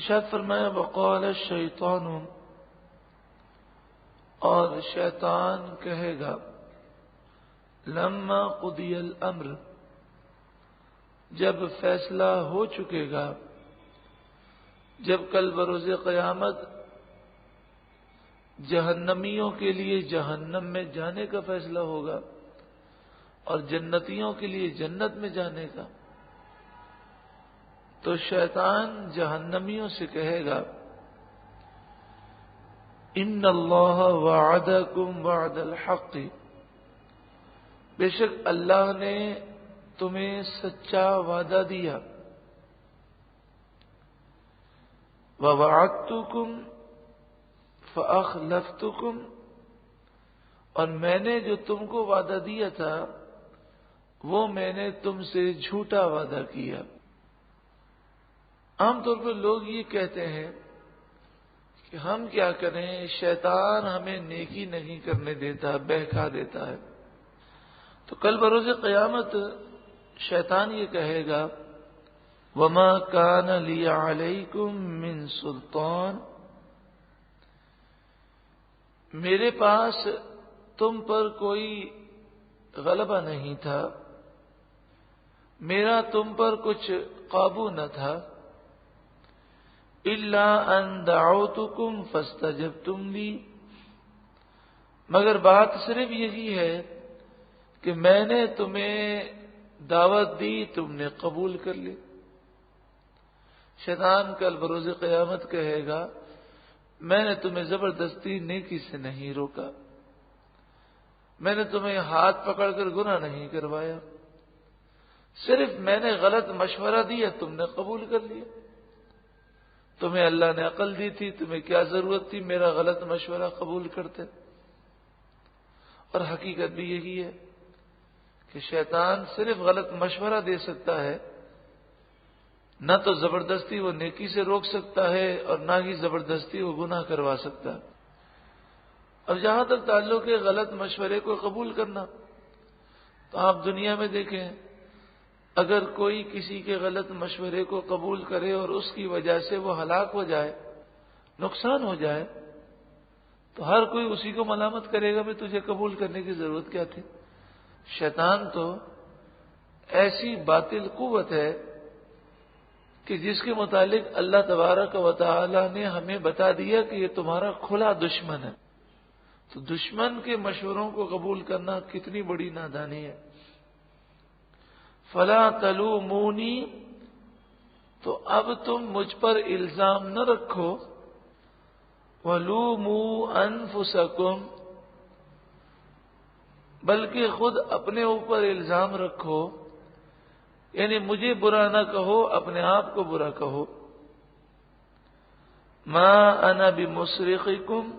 ارشاد فرمایا وقال الشیطان، اور شیطان کہے گا لما قضی الامر، جب فیصلہ ہو چکے گا، جب کل بروز قیامت جہنمیوں کے لیے جہنم میں جانے کا فیصلہ ہوگا اور جنتیوں کے لیے جنت میں جانے کا، تو شیطان جہنمیوں سے کہے گا ان اللہ وعدکم وعد الحق، بے شک اللہ نے تمہیں سچا وعدہ دیا، ووعدتکم فاخلفتکم، اور میں نے جو تم کو وعدہ دیا تھا وہ میں نے تم سے جھوٹا وعدہ کیا۔ عام طور پر لوگ یہ کہتے ہیں کہ ہم کیا کریں، شیطان ہمیں نیکی نہیں کرنے دیتا، بہکا دیتا ہے۔ تو کل بروز قیامت شیطان یہ کہے گا وما کان لی علیکم من سلطان، میرے پاس تم پر کوئی غلبہ نہیں تھا، میرا تم پر کچھ قابو نہ تھا، الا ان دعوتکم فاستجبتم لی، مگر بات صرف یہی ہے کہ میں نے تمہیں دعوت دی، تم نے قبول کر لی۔ شیطان کل بروز قیامت کہے گا میں نے تمہیں زبردستی نیکی سے نہیں روکا، میں نے تمہیں ہاتھ پکڑ کر گناہ نہیں کروایا، صرف میں نے غلط مشورہ دیا، تم نے قبول کر لیا۔ تمہیں اللہ نے عقل دی تھی، تمہیں کیا ضرورت تھی میرا غلط مشورہ قبول کرتے؟ اور حقیقت بھی یہی ہے کہ شیطان صرف غلط مشورہ دے سکتا ہے، نہ تو زبردستی وہ نیکی سے روک سکتا ہے اور نہ ہی زبردستی وہ گناہ کروا سکتا ہے۔ اور جہاں تک تعلق ہے غلط مشورے کو قبول کرنا، تو آپ دنیا میں دیکھیں اگر کوئی کسی کے غلط مشورے کو قبول کرے اور اس کی وجہ سے وہ ہلاک ہو جائے، نقصان ہو جائے، تو ہر کوئی اسی کو ملامت کرے گا، بھی تجھے قبول کرنے کی ضرورت کیا تھی؟ شیطان تو ایسی باطل قوت ہے کہ جس کے متعلق اللہ تبارک و تعالی نے ہمیں بتا دیا کہ یہ تمہارا کھلا دشمن ہے۔ تو دشمن کے مشوروں کو قبول کرنا کتنی بڑی نادانی ہے۔ فلا تلومونی، تو اب تم مجھ پر الزام نہ رکھو، ولوموا انفسکم، بلکہ خود اپنے اوپر الزام رکھو، یعنی مجھے برا نہ کہو، اپنے آپ کو برا کہو۔ ما انا بمصرخکم،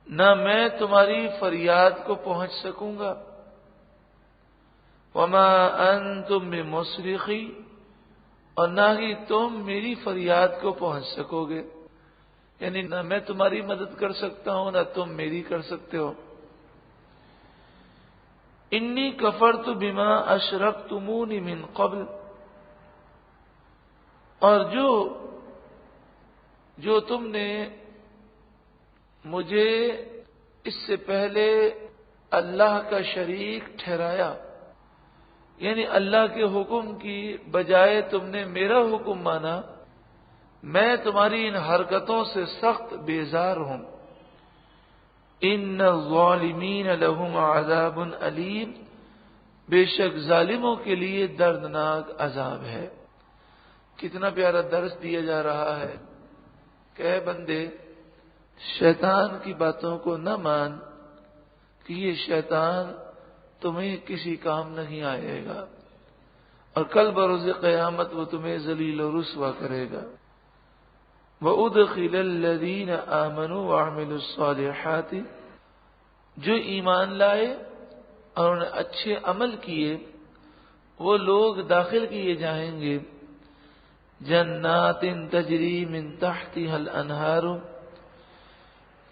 نہ میں تمہاری فریاد کو پہنچ سکوں گا، وما انتم بمصرخی، اور نہ ہی تم میری فریاد کو پہنچ سکو گے، یعنی نہ میں تمہاری مدد کر سکتا ہوں نہ تم میری کر سکتے ہو۔ انی کفرت بما اشرکتمون من قبل، اور جو تم نے مجھے اس سے پہلے اللہ کا شریک ٹھہرایا، یعنی اللہ کے حکم کی بجائے تم نے میرا حکم مانا، میں تمہاری ان حرکتوں سے سخت بیزار ہوں۔ ان الظالمین لهم عذاب علیم، بے شک ظالموں کے لیے دردناک عذاب ہے۔ کتنا پیارا درس دیا جا رہا ہے کہ اے بندے شیطان کی باتوں کو نہ مان، کہ یہ شیطان تمہیں کسی کام نہیں آئے گا، اور کل بروز قیامت وہ تمہیں ذلیل و رسوا کرے گا۔ وَأُدْخِلَ الَّذِينَ آمَنُوا وَعَمِلُوا الصَّالِحَاتِ، جو ایمان لائے اور انہوں نے اچھے عمل کیے وہ لوگ داخل کیے جائیں گے جنات تجری من تحتها الانہار،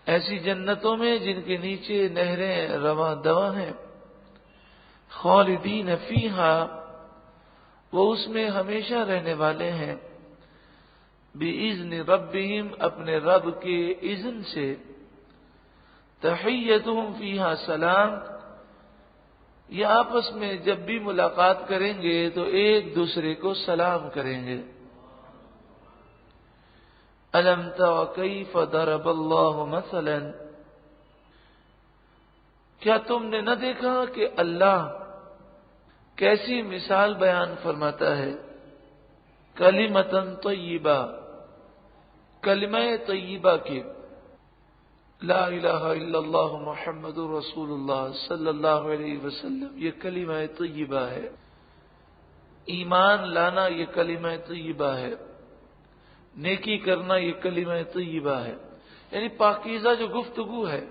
ایسی جنتوں میں جن کے نیچے نہریں رواں دواں ہیں، خالدین فیہا، وہ اس میں ہمیشہ رہنے والے ہیں، بِإِذْنِ رَبِّهِمْ اپنے رب کے اذن سے، تحیتہم فیہا سلام، یہ آپس میں جب بھی ملاقات کریں گے تو ایک دوسرے کو سلام کریں گے۔ أَلَمْ تَرَ كَيْفَ ضَرَبَ اللَّهُ مَثَلًا، کیا تم نے نہ دیکھا کہ اللہ کیسی مثال بیان فرماتا ہے، کلمۃ طیبہ، کلمہ طیبہ کی، لا الہ الا اللہ محمد رسول اللہ صلی اللہ علیہ وسلم، یہ کلمہ طیبہ ہے۔ ایمان لانا یہ کلمہ طیبہ ہے، نیکی کرنا یہ کلمہ طیبہ ہے، یعنی پاکیزہ جو گفتگو ہے،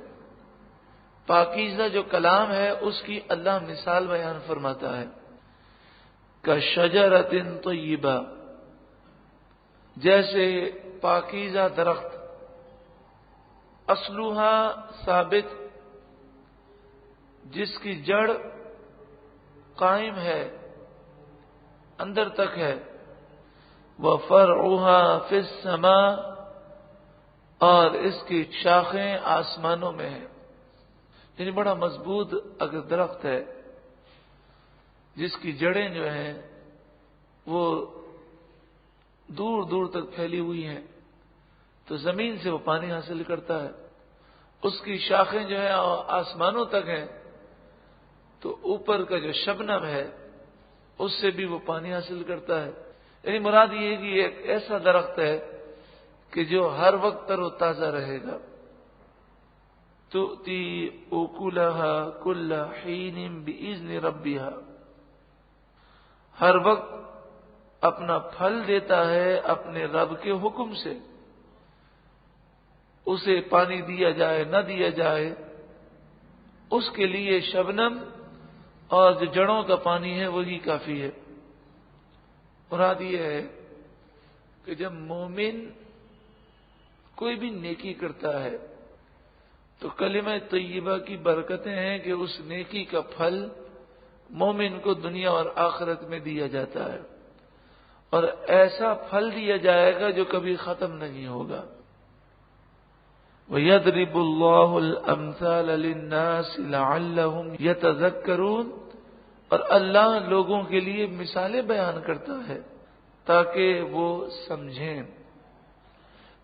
پاکیزہ جو کلام ہے، اس کی اللہ مثال بیان فرماتا ہے۔ کشجرۃ طیبہ، جیسے پاکیزہ درخت، اصلها ثابت، جس کی جڑ قائم ہے، اندر تک ہے، وفرعها فی السماء، اور اس کی شاخیں آسمانوں میں ہیں، یعنی بڑا مضبوط اگر درخت ہے جس کی جڑیں جو ہیں وہ دور دور تک پھیلی ہوئی ہیں، تو زمین سے وہ پانی حاصل کرتا ہے، اس کی شاخیں جو ہیں آسمانوں تک ہیں، تو اوپر کا جو شبنم ہے اس سے بھی وہ پانی حاصل کرتا ہے۔ یعنی مراد یہ ہے کہ یہ ایک ایسا درخت ہے کہ جو ہر وقت تر و تازہ رہے گا۔ تؤتی اکلها کل حین باذن ربها، ہر وقت اپنا پھل دیتا ہے اپنے رب کے حکم سے، اسے پانی دیا جائے نہ دیا جائے، اس کے لیے شبنم اور جو جڑوں کا پانی ہے وہی کافی ہے۔ مراد یہ ہے کہ جب مومن کوئی بھی نیکی کرتا ہے تو کلمہ طیبہ کی برکتیں ہیں کہ اس نیکی کا پھل مومن کو دنیا اور آخرت میں دیا جاتا ہے، اور ایسا پھل دیا جائے گا جو کبھی ختم نہیں ہوگا۔ وَيَضْرِبُ اللَّهُ الْأَمْثَالَ لِلنَّاسِ لَعَلَّهُمْ يَتَذَكَّرُونَ، اور اللہ لوگوں کے لیے مثالیں بیان کرتا ہے تاکہ وہ سمجھیں۔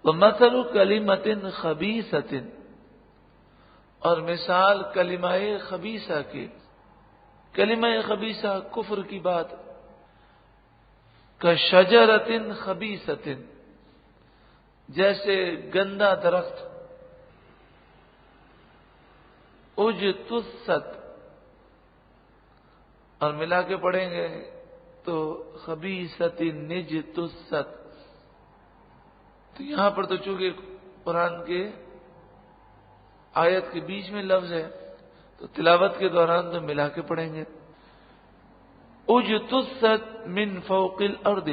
وَمَثَلُ كَلِمَةٍ خَبِيثَةٍ، اور مثال کلمہ خبیثہ کی، کلمہ خبیثہ کفر کی بات، کشجرۃ خبیثۃ، جیسے گندا درخت، اجتثت، اور ملا کے پڑھیں گے تو خبیثۃ نجتثت، تو یہاں پر تو چونکہ قرآن کے آیت کے بیچ میں لفظ ہے تو تلاوت کے دوران تو ملا کے پڑھیں گے۔ اجتثت من فوق الارض،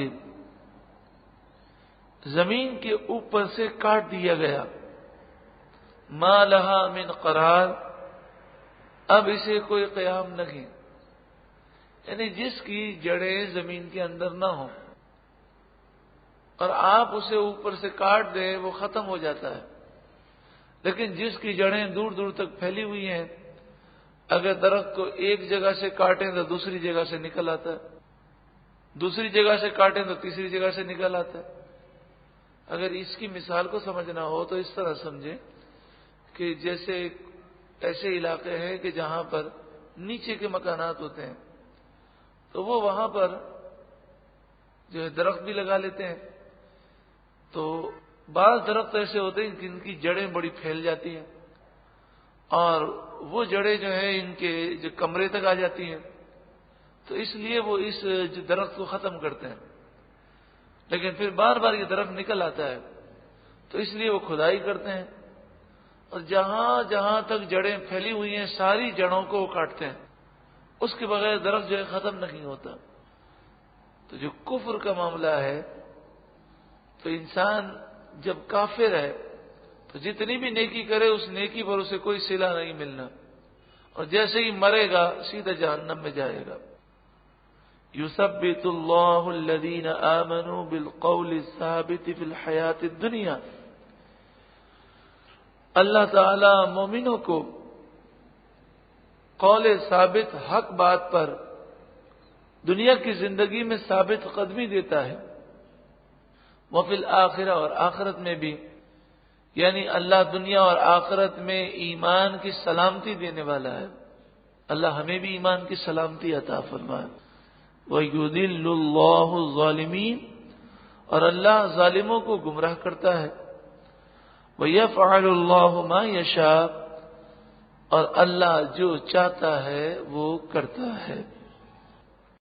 زمین کے اوپر سے کاٹ دیا گیا، ما لہا من قرار، اب اسے کوئی قیام نہیں، یعنی جس کی جڑیں زمین کے اندر نہ ہوں اور آپ اسے اوپر سے کاٹ دیں وہ ختم ہو جاتا ہے، لیکن جس کی جڑیں دور دور تک پھیلی ہوئی ہیں، اگر درخت کو ایک جگہ سے کاٹیں تو دوسری جگہ سے نکل آتا ہے، دوسری جگہ سے کاٹیں تو تیسری جگہ سے نکل آتا ہے۔ اگر اس کی مثال کو سمجھنا ہو تو اس طرح سمجھیں کہ جیسے ایسے علاقے ہیں کہ جہاں پر نیچے کے مکانات ہوتے ہیں تو وہ وہاں پر جو ہے درخت بھی لگا لیتے ہیں، تو بعض درخت ایسے ہوتے ہیں جن کی جڑیں بڑی پھیل جاتی ہیں اور وہ جڑیں جو ہیں ان کے جو کمرے تک آ جاتی ہیں، تو اس لیے وہ اس درخت کو ختم کرتے ہیں، لیکن پھر بار بار یہ درخت نکل آتا ہے تو اس لیے وہ کھدائی کرتے ہیں اور جہاں جہاں تک جڑیں پھیلی ہوئی ہیں ساری جڑوں کو وہ کاٹتے ہیں، اس کے بغیر درخت جو ہے ختم نہیں ہوتا۔ تو جو کفر کا معاملہ ہے تو انسان جب کافر ہے تو جتنی بھی نیکی کرے اس نیکی پر اسے کوئی صلہ نہیں ملنا، اور جیسے ہی مرے گا سیدھا جہنم میں جائے گا۔ یثبت اللہ الذین آمنوا بالقول الثابت فی الحیات الدنیا، اللہ تعالی مومنوں کو قول ثابت حق بات پر دنیا کی زندگی میں ثابت قدمی دیتا ہے، وفی الآخرہ، اور آخرت میں بھی، یعنی اللہ دنیا اور آخرت میں ایمان کی سلامتی دینے والا ہے۔ اللہ ہمیں بھی ایمان کی سلامتی عطا فرمائے۔ وَيُضِلُّ اللَّهُ الظَّالِمِينَ، اور اللہ ظالموں کو گمراہ کرتا ہے۔ وَيَفْعَلُ اللَّهُ مَا يَشَاءُ، اور اللہ جو چاہتا ہے وہ کرتا ہے۔